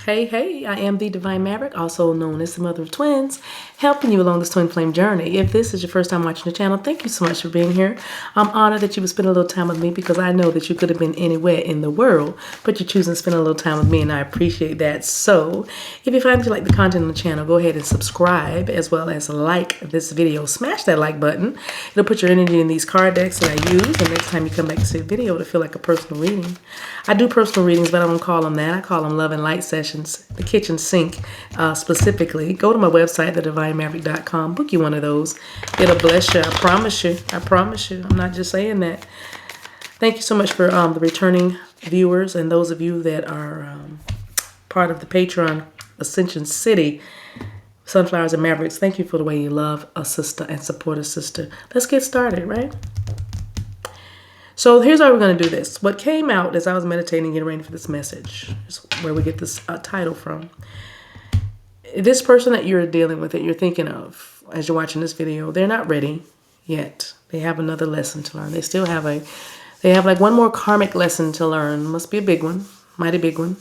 Hey, hey, I am the Divine Maverick, also known as the mother of twins, helping you along this twin flame journey. If this is your first time watching the channel, thank you so much for being here. I'm honored that you would spend a little time with me because I know that you could have been anywhere in the world, but you're choosing to spend a little time with me, and I appreciate that. So, if you find you like the content on the channel, go ahead and subscribe as well as like this video. Smash that like button. It'll put your energy in these card decks that I use, and next time you come back to see the video, it'll feel like a personal reading. I do personal readings, but I don't call them that. I call them love and light sessions. The kitchen sink specifically. Go to my website, TheDivineMaverick.com. Book you one of those. It'll bless you. I promise you. I promise you. I'm not just saying that. Thank you so much for the returning viewers and those of you that are part of the Patreon Ascension City Sunflowers and Mavericks. Thank you for the way you love a sister and support a sister. Let's get started, right? So here's how we're going to do this. What came out as I was meditating, getting ready for this message, is where we get this title from. This person that you're dealing with, that you're thinking of as you're watching this video, they're not ready yet. They have another lesson to learn. They still have they have like one more karmic lesson to learn. Must be a big one, mighty big one.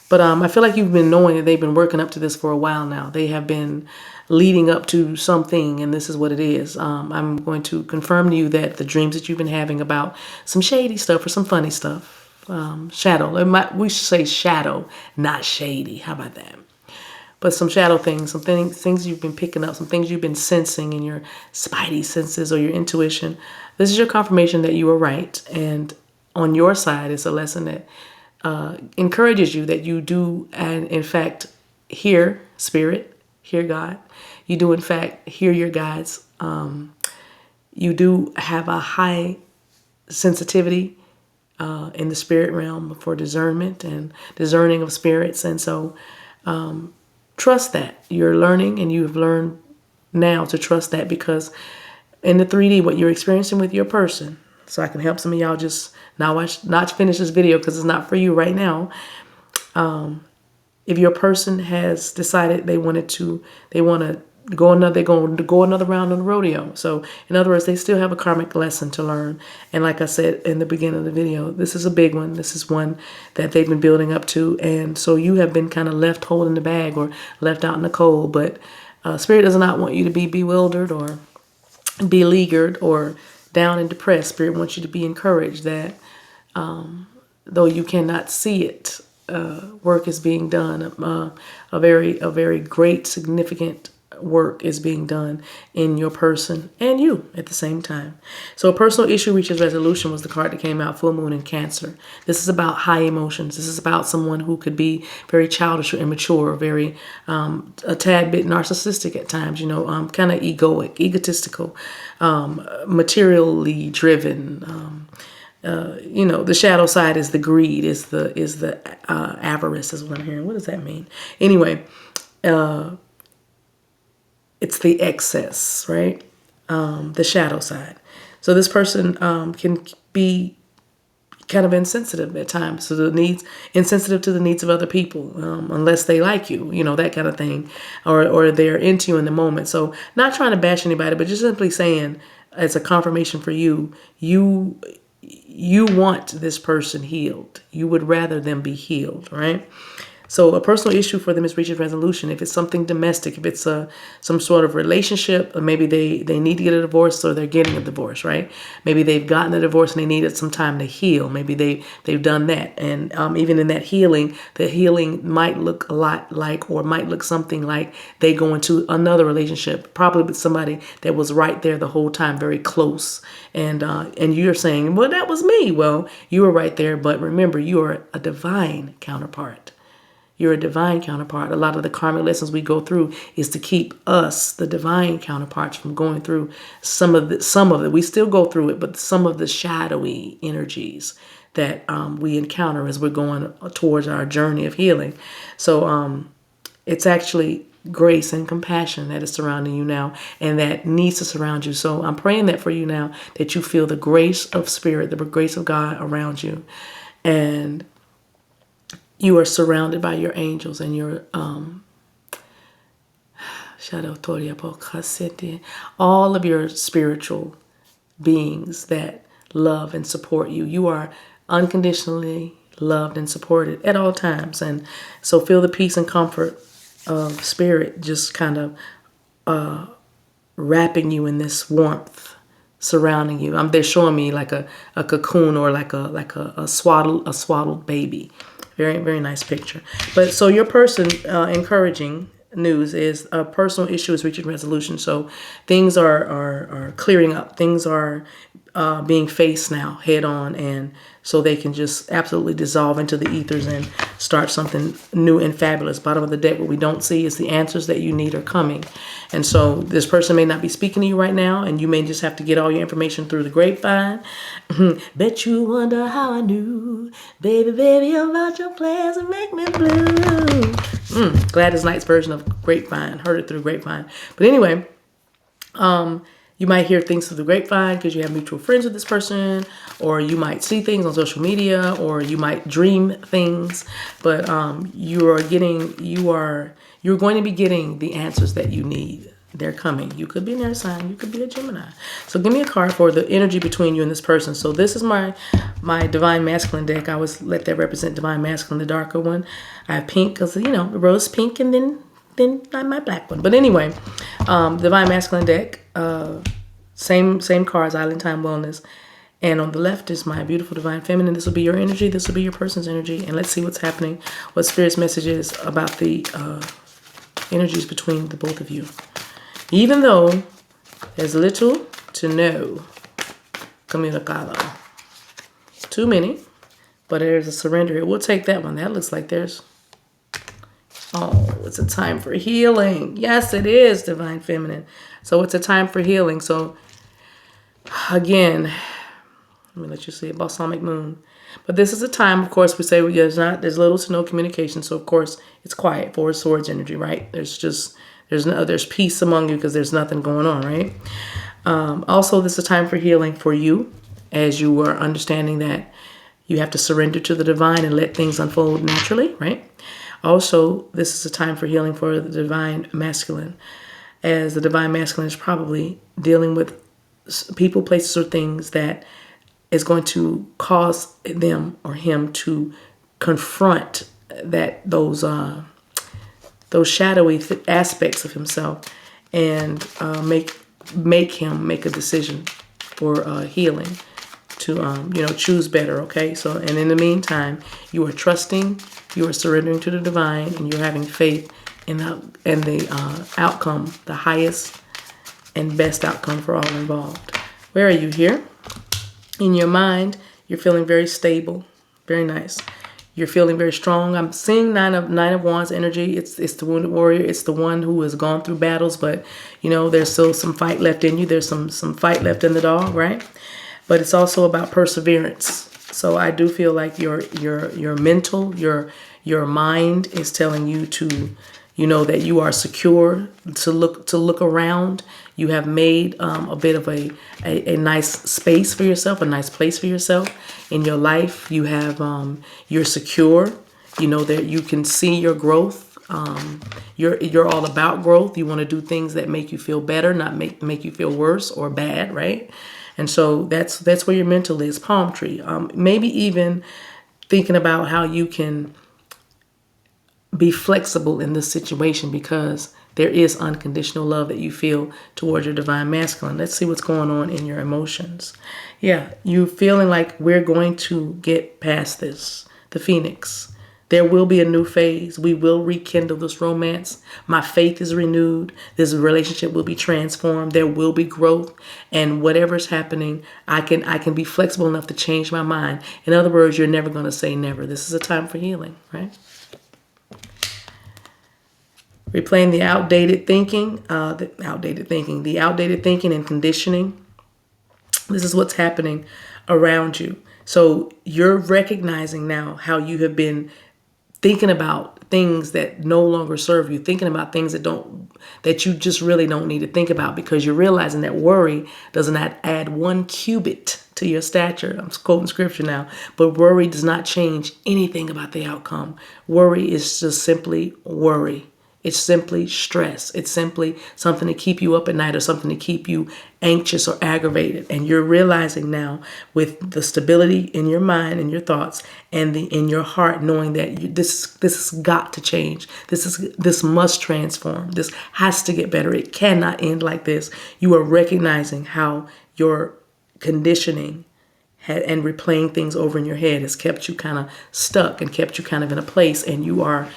But I feel like you've been knowing that they've been working up to this for a while now. They have been leading up to something, and this is what it is. I'm going to confirm to you that the dreams that you've been having about some shady stuff or some funny stuff, shadow. We should say shadow, not shady. How about that? But some shadow things, some things you've been picking up, some things you've been sensing in your spidey senses or your intuition. This is your confirmation that you were right, and on your side, it's a lesson that encourages you that you do, and in fact, hear spirit, hear God. You do, in fact, hear your guides. You do have a high sensitivity in the spirit realm for discernment and discerning of spirits. And so trust that. You're learning, and you have learned now to trust that, because in the 3D, what you're experiencing with your person, so I can help some of y'all just not finish this video because it's not for you right now. If your person has decided they're going to go another round on the rodeo. So in other words, they still have a karmic lesson to learn. And like I said in the beginning of the video, this is a big one. This is one that they've been building up to. And so you have been kind of left holding the bag or left out in the cold. But Spirit does not want you to be bewildered or beleaguered or down and depressed. Spirit wants you to be encouraged that though you cannot see it, work is being done. A very great, significant work is being done in your person and you at the same time. So a personal issue reaches resolution was the card that came out, full moon in Cancer. This is about high emotions. This is about someone who could be very childish or immature, very a tad bit narcissistic at times, kind of egotistical, materially driven. The shadow side is the greed, is the avarice, is what I'm hearing. What does that mean? Anyway, it's the excess, right? The shadow side. So this person can be kind of insensitive at times insensitive to the needs of other people, unless they like you, that kind of thing, or they're into you in the moment. So not trying to bash anybody, but just simply saying, as a confirmation for you, you want this person healed. You would rather them be healed, right? So a personal issue for them is reaching resolution. If it's something domestic, if it's some sort of relationship, or maybe they need to get a divorce or they're getting a divorce, right? Maybe they've gotten a divorce and they needed some time to heal. Maybe they've done that. And even in that healing, the healing might look a lot like, or might look something like, they go into another relationship, probably with somebody that was right there the whole time, very close. And you're saying, well, that was me. Well, you were right there, but remember, you are a divine counterpart. You're a divine counterpart. A lot of the karmic lessons we go through is to keep us, the divine counterparts, from going through some of it. We still go through it, but some of the shadowy energies that we encounter as we're going towards our journey of healing. So it's actually grace and compassion that is surrounding you now, and that needs to surround you. So I'm praying that for you now, that you feel the grace of Spirit, the grace of God around you, and you are surrounded by your angels and your all of your spiritual beings that love and support you. You are unconditionally loved and supported at all times. And so feel the peace and comfort of spirit just kind of wrapping you in this warmth, surrounding you. They're showing me like a cocoon, or like a swaddled baby. Very, very nice picture. But so your person, encouraging news is a personal issue is reaching resolution. So things are clearing up. Things are being faced now head on, and so they can just absolutely dissolve into the ethers and start something new and fabulous. Bottom of the deck, what we don't see is the answers that you need are coming. And so this person may not be speaking to you right now, and you may just have to get all your information through the grapevine. Bet you wonder how I knew, baby, about your plans and make me blue. Gladys Knight's version of grapevine. Heard it through grapevine. But anyway, you might hear things through the grapevine because you have mutual friends with this person, or you might see things on social media, or you might dream things. But you're going to be getting the answers that you need. They're coming. You could be an air sign. You could be a Gemini. So give me a card for the energy between you and this person. So this is my Divine Masculine deck. I always let that represent Divine Masculine, the darker one. I have pink because, rose pink, and then my black one. But anyway, Divine Masculine deck, same cards, Island Time Wellness. And on the left is my beautiful Divine Feminine. This will be your energy. This will be your person's energy. And let's see what's happening, what Spirit's message is about the energies between the both of you. Even though there's little to no comunicado. Too many, but there's a surrender here. We'll take that one. That looks like there's... Oh, it's a time for healing. Yes, it is, Divine Feminine. So it's a time for healing. So again, let me let you see it, Balsamic Moon. But this is a time, of course, we say there's little to no communication. So of course it's quiet. Four of Swords energy, right? There's peace among you because there's nothing going on, right? Also, this is a time for healing for you, as you are understanding that you have to surrender to the divine and let things unfold naturally, right? Also, this is a time for healing for the Divine Masculine, as the Divine Masculine is probably dealing with people, places, or things that is going to cause them or him to confront those shadowy aspects of himself, and make him make a decision for healing, to choose better. Okay, so, and in the meantime, you are trusting, you are surrendering to the divine, and you're having faith in the outcome, the highest and best outcome for all involved. Where are you here? In your mind, you're feeling very stable, very nice. You're feeling very strong. I'm seeing Nine of Wands energy. It's the wounded warrior. It's the one who has gone through battles, but there's still some fight left in you. There's some fight left in the dog, right? But it's also about perseverance. So I do feel like your mental, your mind is telling you to, that you are secure, to look around. You have made a bit of a nice space for yourself, a nice place for yourself in your life. You have you're secure. That you can see your growth. You're all about growth. You want to do things that make you feel better, not make you feel worse or bad, right? And so that's where your mental is. Palm tree. Maybe even thinking about how you can be flexible in this situation, because there is unconditional love that you feel towards your Divine Masculine. Let's see what's going on in your emotions. Yeah, you feeling like we're going to get past this. The Phoenix. There will be a new phase. We will rekindle this romance. My faith is renewed. This relationship will be transformed. There will be growth. And whatever's happening, I can be flexible enough to change my mind. In other words, you're never going to say never. This is a time for healing, right? Replaying the outdated thinking, the outdated thinking and conditioning. This is what's happening around you. So you're recognizing now how you have been thinking about things that no longer serve you, thinking about things that you just really don't need to think about, because you're realizing that worry does not add 1 cubit to your stature. I'm quoting scripture now, but worry does not change anything about the outcome. Worry is just simply worry. It's simply stress. It's simply something to keep you up at night or something to keep you anxious or aggravated. And you're realizing now with the stability in your mind and your thoughts and in your heart, knowing that this has got to change. This must transform. This has to get better. It cannot end like this. You are recognizing how your conditioning and replaying things over in your head has kept you kind of stuck and kept you kind of in a place, and you are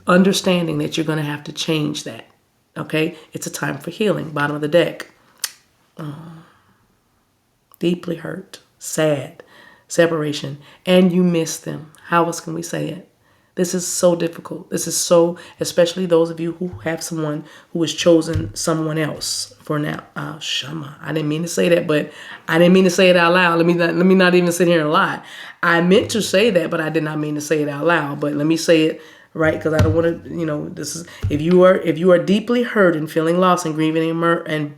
understanding that you're going to have to change that. Okay? It's a time for healing. Bottom of the deck. Deeply hurt, sad, separation, and you miss them. How else can we say it? This is so difficult. This is so, especially those of you who have someone who has chosen someone else for now. Shama. I didn't mean to say that, but I didn't mean to say it out loud. Let me not even sit here and lie. I meant to say that, but I did not mean to say it out loud. But let me say it right, because I don't want to. This is if you are deeply hurt and feeling lost and grieving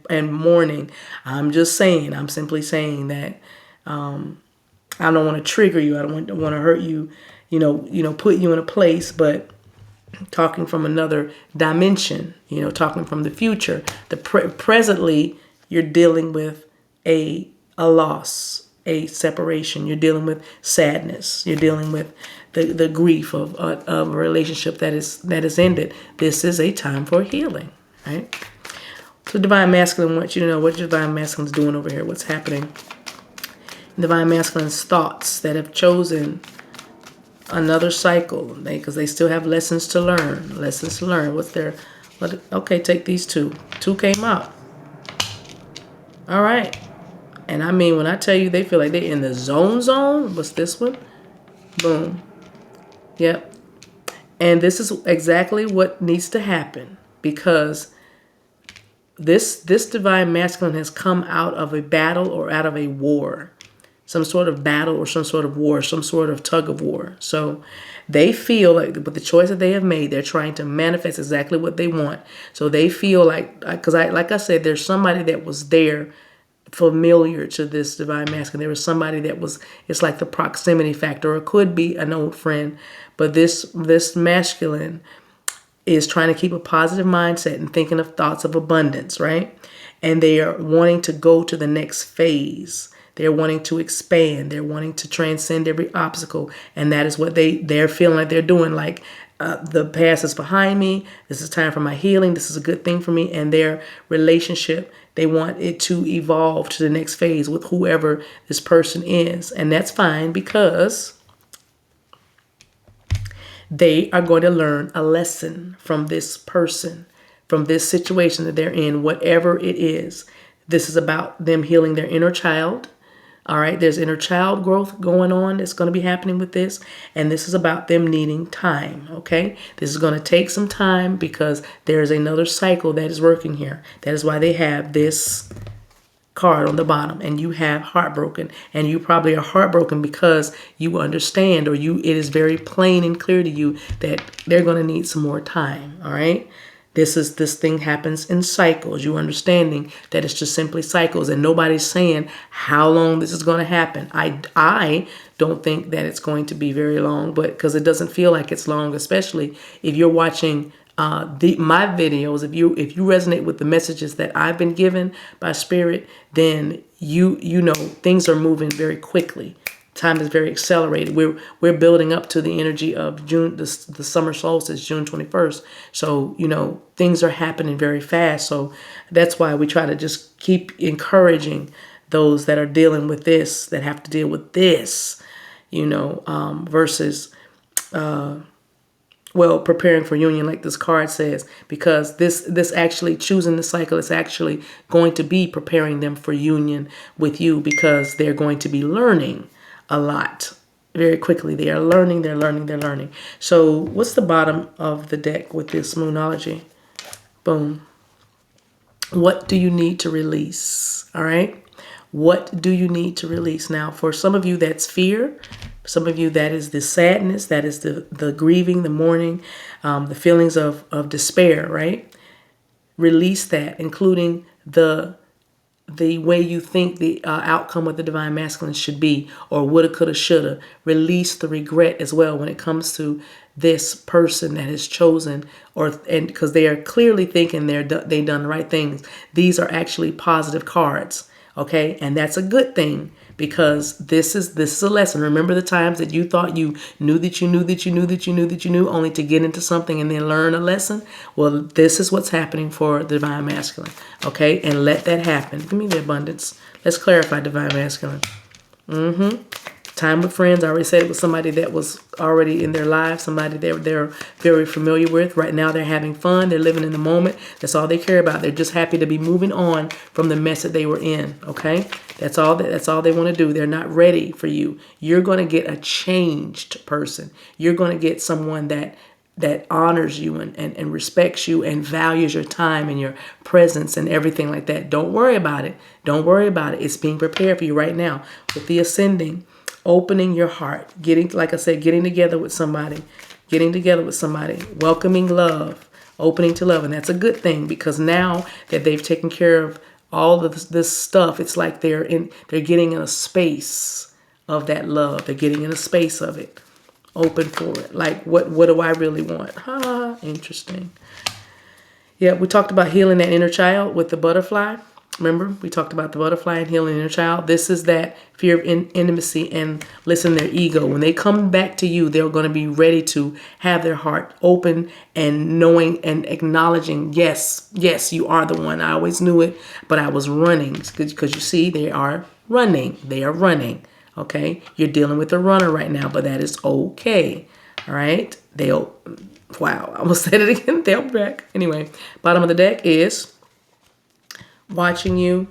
and mourning. I'm simply saying that. I don't want to trigger you. I don't want to hurt you. Put you in a place, but talking from another dimension, talking from the future, presently you're dealing with a loss, a separation. You're dealing with sadness. You're dealing with the grief of a relationship that is ended. This is a time for healing, right? So Divine Masculine wants you to know what your Divine Masculine is doing over here, what's happening. Divine Masculine's thoughts that have chosen another cycle, because they still have lessons to learn. Okay, take these two. Two came out. All right. And I mean, when I tell you they feel like they're in the zone, what's this one? Boom. Yep. And this is exactly what needs to happen, because this Divine Masculine has come out of a battle or out of a war. Some sort of battle or some sort of war, some sort of tug of war. So they feel like with the choice that they have made, they're trying to manifest exactly what they want. So they feel like, because like I said, there's somebody that was there familiar to this Divine Masculine. There was somebody that was, it's like the proximity factor, or it could be an old friend. But this masculine is trying to keep a positive mindset and thinking of thoughts of abundance, right? And they are wanting to go to the next phase. They're wanting to expand. They're wanting to transcend every obstacle. And that is what they're feeling like they're doing. Like, the past is behind me. This is time for my healing. This is a good thing for me. And their relationship, they want it to evolve to the next phase with whoever this person is. And that's fine, because they are going to learn a lesson from this person, from this situation that they're in, whatever it is. This is about them healing their inner child. All right, there's inner child growth going on that's going to be happening with this. And this is about them needing time, okay? This is going to take some time, because there's another cycle that is working here. That is why they have this card on the bottom, and you have heartbroken. And you probably are heartbroken because you understand, or it is very plain and clear to you that they're going to need some more time, all right? This thing happens in cycles. You understanding that it's just simply cycles, and nobody's saying how long this is going to happen. I don't think that it's going to be very long, but because it doesn't feel like it's long, especially if you're watching my videos. If you resonate with the messages that I've been given by Spirit, then you know things are moving very quickly. Time is very accelerated. We're building up to the energy of June, the summer solstice, June 21st. So, things are happening very fast. So that's why we try to just keep encouraging those that are dealing with this, that have to deal with this, versus, preparing for union, like this card says, because this actually choosing the cycle is actually going to be preparing them for union with you, because they're going to be learning a lot very quickly. They're learning. So what's the bottom of the deck with this Moonology? Boom. What do you need to release? All right. What do you need to release? Now, for some of you, that's fear. Some of you, that is the sadness. That is the grieving, the mourning, the feelings of despair, right? Release that, including the way you think the outcome of the Divine Masculine should be, or woulda, coulda, shoulda. Release the regret as well when it comes to this person that has chosen, and because they are clearly thinking they done the right things. These are actually positive cards, okay? And that's a good thing, because this is a lesson. Remember the times that you thought you knew that you knew that you knew that you knew that you knew, only to get into something and then learn a lesson? Well, this is what's happening for the Divine Masculine, okay? And let that happen. Give me the abundance. Let's clarify Divine Masculine. Time with friends. I already said it was somebody that was already in their lives, somebody they're very familiar with. Right now they're having fun. They're living in the moment. That's all they care about. They're just happy to be moving on from the mess that they were in, okay? That's all they want to do. They're not ready for you. You're going to get a changed person. You're going to get someone that honors you and respects you and values your time and your presence and everything like that. Don't worry about it. Don't worry about it. It's being prepared for you right now. With the ascending, opening your heart, like I said, getting together with somebody, welcoming love, opening to love. And that's a good thing, because now that they've taken care of all of this stuff, it's like they're getting in a space of that love. They're getting in a space of it. Open for it. Like, what do I really want? Interesting. Yeah, we talked about healing that inner child with the butterfly. Remember, we talked about the butterfly and healing inner child. This is that fear of intimacy and listen, their ego. When they come back to you, they're going to be ready to have their heart open and knowing and acknowledging, yes, you are the one. I always knew it, but I was running. Because you see, they are running. Okay, you're dealing with a runner right now, but that is okay. All right, wow, I almost said it again. They'll be back. Anyway, bottom of the deck is watching you,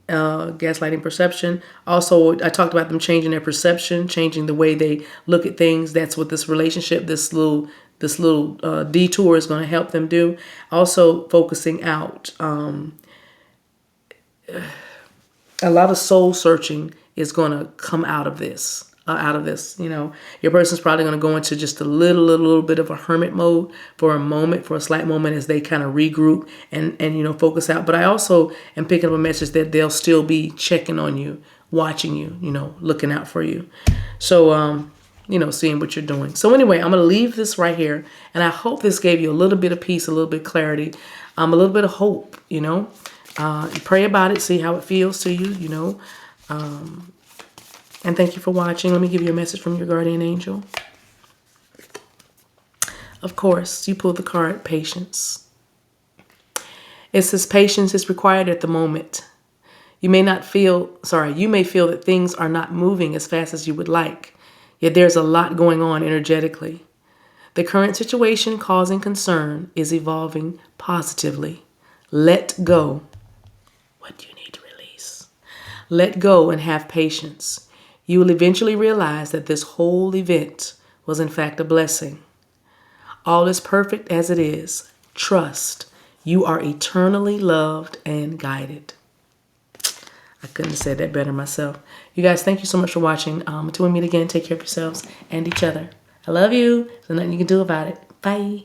gaslighting perception. Also, I talked about them changing their perception, changing the way they look at things. That's what this relationship, this little detour is going to help them do. Also, focusing out. A lot of soul searching is going to come out of this. Your person's probably going to go into just a little bit of a hermit mode for a slight moment, as they kind of regroup and focus out. But I also am picking up a message that they'll still be checking on you, watching you, looking out for you. So, seeing what you're doing. So anyway, I'm going to leave this right here, and I hope this gave you a little bit of peace, a little bit of clarity, a little bit of hope, pray about it, see how it feels to you, and thank you for watching. Let me give you a message from your guardian angel. Of course, you pulled the card, patience. It says patience is required at the moment. You may feel that things are not moving as fast as you would like, yet there's a lot going on energetically. The current situation causing concern is evolving positively. Let go. What do you need to release? Let go and have patience. You will eventually realize that this whole event was in fact a blessing. All is perfect as it is. Trust. You are eternally loved and guided. I couldn't have said that better myself. You guys, thank you so much for watching. Until we meet again, take care of yourselves and each other. I love you. There's nothing you can do about it. Bye.